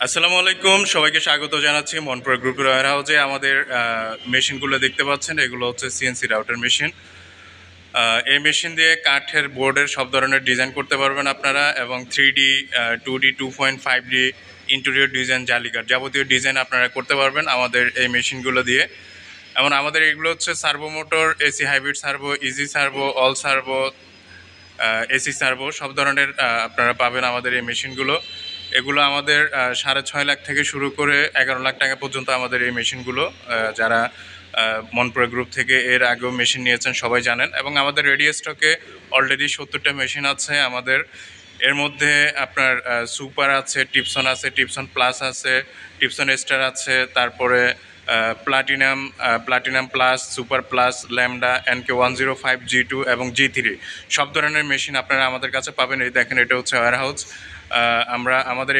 আসসালামু আলাইকুম, সবাইকে স্বাগত জানাচ্ছি মনপুরা গ্রুপের ওয়্যার হাউসে। আমাদের মেশিনগুলো দেখতে পাচ্ছেন, এগুলো হচ্ছে সিএনসি রাউটার মেশিন। এই মেশিন দিয়ে কাঠের বোর্ডের সব ধরনের ডিজাইন করতে পারবেন আপনারা, এবং 3D 2D 2.5D interior design, জালিকার যাবতীয় ডিজাইন আপনারা করতে পারবেন আমাদের এই মেশিনগুলো দিয়ে। এবং আমাদের এগুলো হচ্ছে servo motor, AC hybrid servo, easy servo, all servo, AC servo সব ধরনের আপনারা পাবেন আমাদের এই মেশিনগুলো। এগুলো আমাদের 6.5 লাখ থেকে শুরু করে 11 লাখ টাকা পর্যন্ত আমাদের এই মেশিনগুলো। যারা মনপুরা গ্রুপ থেকে এর আগেও মেশিন নিয়েছেন সবাই জানেন। এবং আমাদের রেডি স্টকে অলরেডি 70টা মেশিন আছে আমাদের। এর মধ্যে আপনার সুপার আছে, টিপসন আছে, টিপসন প্লাস আছে, টিপসন স্টার আছে, তারপরে platinum plus, super plus, lambda, NK105, G2 এবং G3 সব ধরনের মেশিন আপনারা আমাদের কাছে পাবেন। এই দেখেন, এটা হচ্ছে ওয়্যার হাউস। আমরা আমাদের